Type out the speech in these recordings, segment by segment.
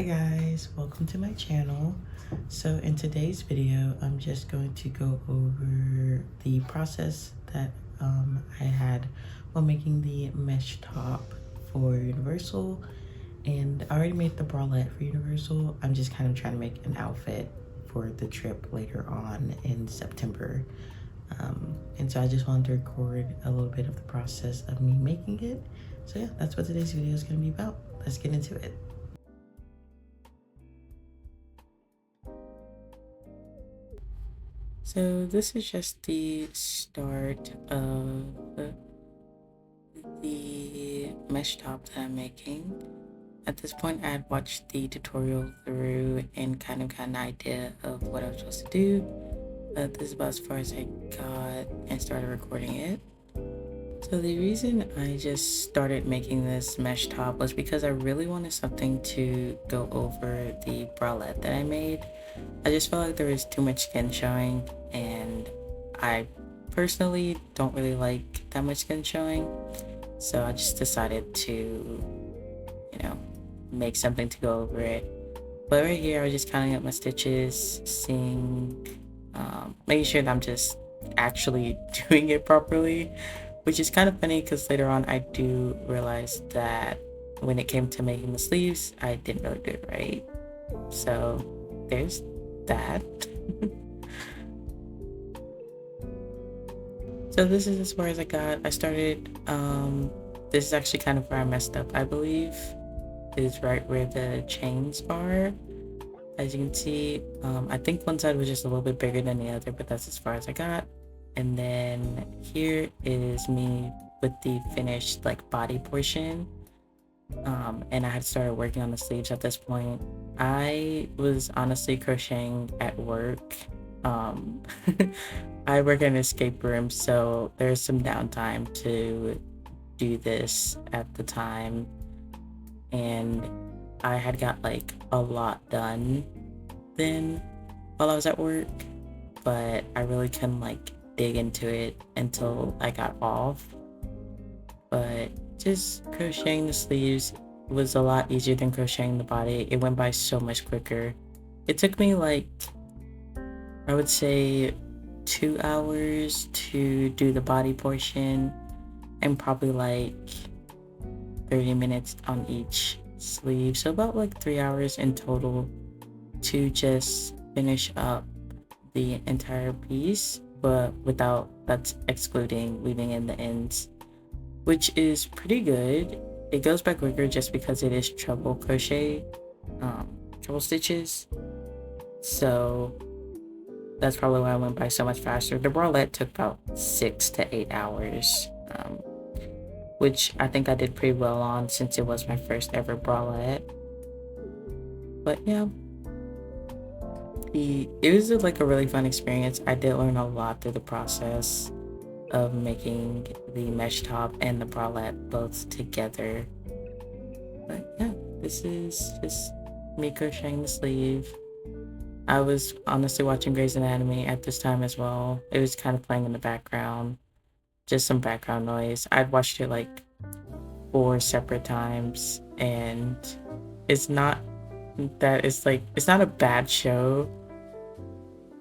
Hi guys, welcome to my channel. So in today's video, I'm just going to go over the process that I had while making the mesh top for Universal. And I already made the bralette for Universal. I'm just kind of trying to make an outfit for the trip later on in September. And so I just wanted to record a little bit of the process of me making it. So yeah, that's what today's video is going to be about. Let's get into it. So this is just the start of the mesh top that I'm making. At this point, I had watched the tutorial through and kind of got an idea of what I was supposed to do. But this is about as far as I got and started recording it. So the reason I just started making this mesh top was because I really wanted something to go over the bralette that I made. I just felt like there was too much skin showing, and I personally don't really like that much skin showing. So I just decided to, make something to go over it. But right here, I was just counting up my stitches, making sure that I'm just actually doing it properly, which is kind of funny because later on I do realize that when it came to making the sleeves, I didn't really do it right. So there's that. So this is as far as I got. I started, this is actually kind of where I messed up, I believe, is right where the chains are. As you can see, I think one side was just a little bit bigger than the other, but that's as far as I got. And then here is me with the finished body portion. And I had started working on the sleeves at this point. I was honestly crocheting at work. I work in an escape room, so there's some downtime to do this at the time. And I had got a lot done then while I was at work, but I really couldn't dig into it until I got off. But just crocheting the sleeves was a lot easier than crocheting the body. It went by so much quicker. It took me I would say 2 hours to do the body portion and probably 30 minutes on each sleeve, so about 3 hours in total to just finish up the entire piece, but that's excluding weaving in the ends, which is pretty good. It goes by quicker just because it is treble crochet, treble stitches, so that's probably why I went by so much faster. The bralette took about 6 to 8 hours, which I think I did pretty well on since it was my first ever bralette. But yeah, it was a really fun experience. I did learn a lot through the process of making the mesh top and the bralette both together. But yeah, this is just me crocheting the sleeve. I was honestly watching Grey's Anatomy at this time as well. It was kind of playing in the background, just some background noise. I'd watched it 4 separate times, and it's not that it's not a bad show.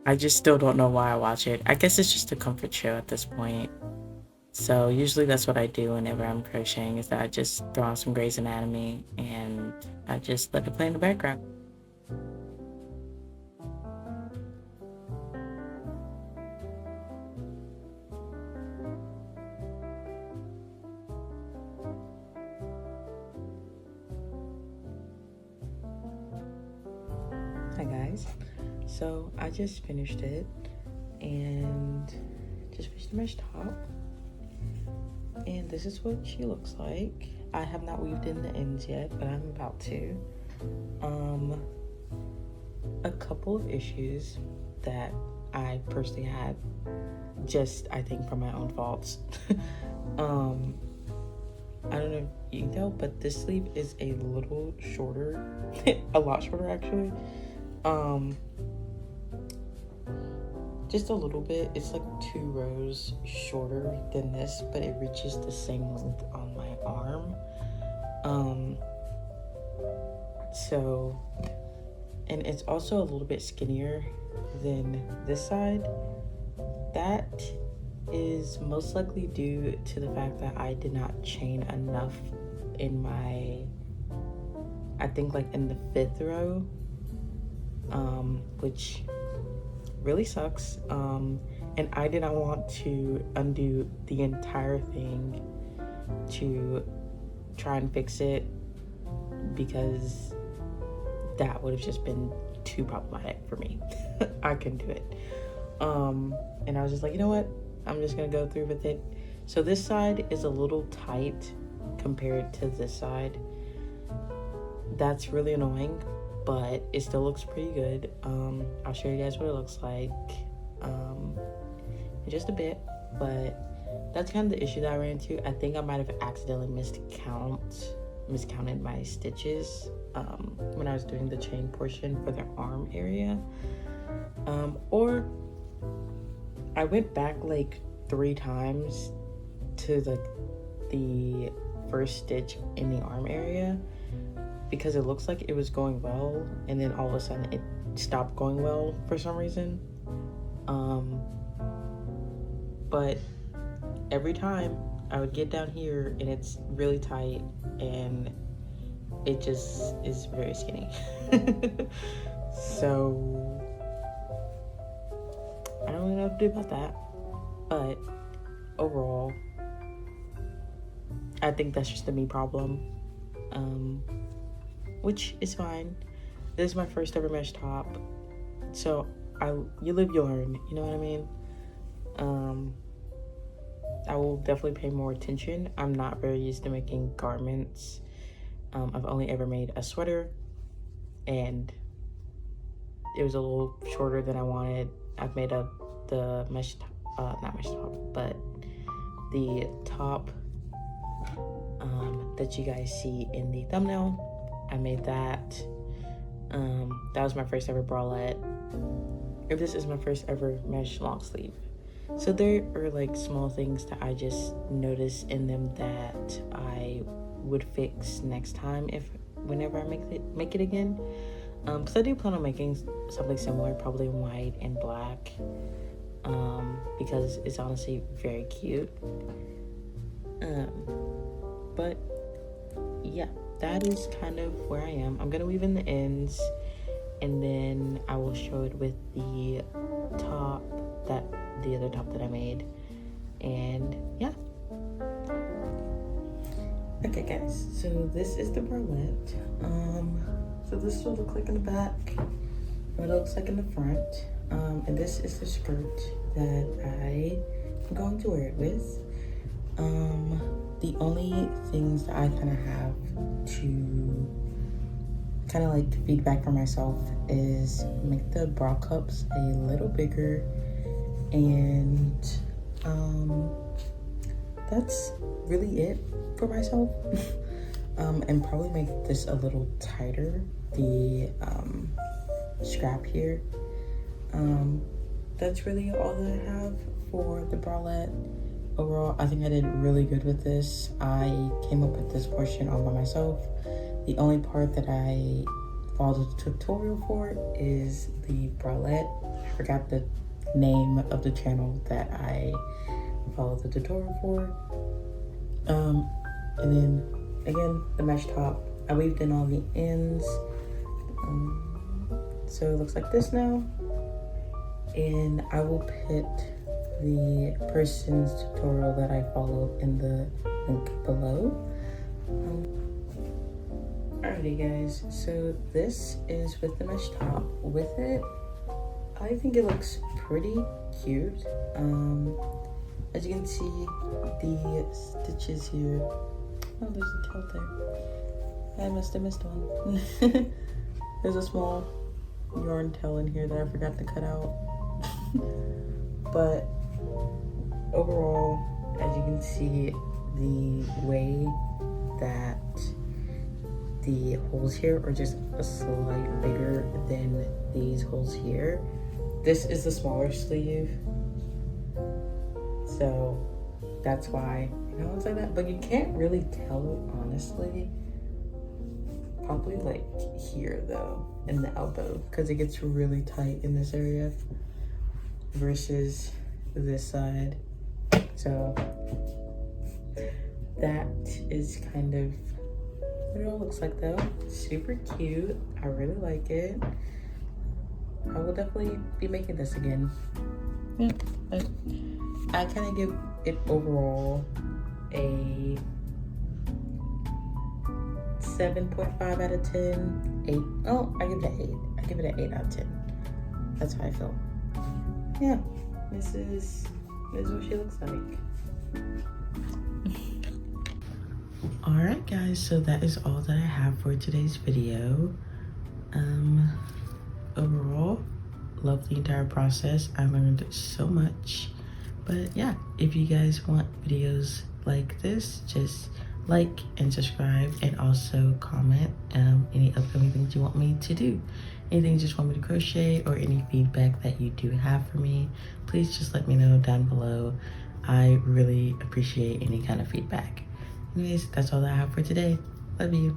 I just still don't know why I watch it. I guess it's just a comfort show at this point. So usually that's what I do whenever I'm crocheting, is that I just throw on some Grey's Anatomy and I just let it play in the background. Hi guys, so I just finished it and just finished the mesh top, and this is what she looks like. I have not weaved in the ends yet, but I'm about to. A couple of issues that I personally had, just I think from my own faults. I don't know if you can tell, but this sleeve is a little shorter, a lot shorter actually. Just a little bit. It's 2 rows shorter than this, but it reaches the same length on my arm. So, and it's also a little bit skinnier than this side. That is most likely due to the fact that I did not chain enough in my, I think like in the 5th row, which really sucks. And I did not want to undo the entire thing to try and fix it, because that would have just been too problematic for me. I couldn't do it. And I was just like, you know what? I'm just gonna go through with it. So this side is a little tight compared to this side. That's really annoying, but it still looks pretty good. I'll show you guys what it looks like in just a bit, but that's kind of the issue that I ran into. I think I might have accidentally miscounted my stitches when I was doing the chain portion for the arm area, or I went back like 3 times to the first stitch in the arm area, because it looks like it was going well, and then all of a sudden it stopped going well for some reason. But every time I would get down here and it's really tight and it just is very skinny. So I don't really know what to do about that, but overall I think that's just a me problem, which is fine. This is my first ever mesh top, so you live, you learn, you know what I mean? I will definitely pay more attention. I'm not very used to making garments. I've only ever made a sweater, and it was a little shorter than I wanted. I've made the mesh, not mesh top, but the top that you guys see in the thumbnail. I made that. That was my first ever bralette. Or this is my first ever mesh long sleeve. So there are like small things that I just noticed in them that I would fix next time whenever I make it again. Because I do plan on making something similar, probably in white and black, because it's honestly very cute. But yeah, that is kind of where I am. I'm gonna weave in the ends, and then I will show it with the other top that I made. And yeah. Okay guys, so this is the bralette. So this will look like in the back, what it looks like in the front. And this is the skirt that I am going to wear it with. The only things that I kind of have to kind of like feedback for myself is make the bra cups a little bigger, and that's really it for myself. And probably make this a little tighter, the strap here. That's really all that I have for the bralette. Overall, I think I did really good with this. I came up with this portion all by myself. The only part that I followed the tutorial for is the bralette. I forgot the name of the channel that I followed the tutorial for. And then again, the mesh top, I weaved in all the ends. So it looks like this now. And I will put the person's tutorial that I followed in the link below. Alrighty guys, so this is with the mesh top. With it, I think it looks pretty cute. As you can see, the stitches here. Oh, there's a tail there. I must have missed one. There's a small yarn tail in here that I forgot to cut out. But overall, as you can see, the way that the holes here are just a slight bigger than these holes here. This is the smaller sleeve, so that's why it looks like that. But you can't really tell, honestly. Probably like here though, in the elbow, because it gets really tight in this area versus this side. So that is kind of what it all looks like though. Super cute. I really like it. I will definitely be making this again. Yeah, but I kind of give it overall a 7.5 out of 10. 8. Oh, I give it an 8. I give it an 8 out of 10. That's how I feel. Yeah, this is what she looks like. Alright guys, so that is all that I have for today's video. Overall, love the entire process. I learned so much. But yeah, if you guys want videos like this, just like and subscribe, and also comment any upcoming things you want me to do. Anything you just want me to crochet, or any feedback that you do have for me, please just let me know down below. I really appreciate any kind of feedback. Anyways, that's all that I have for today. Love you.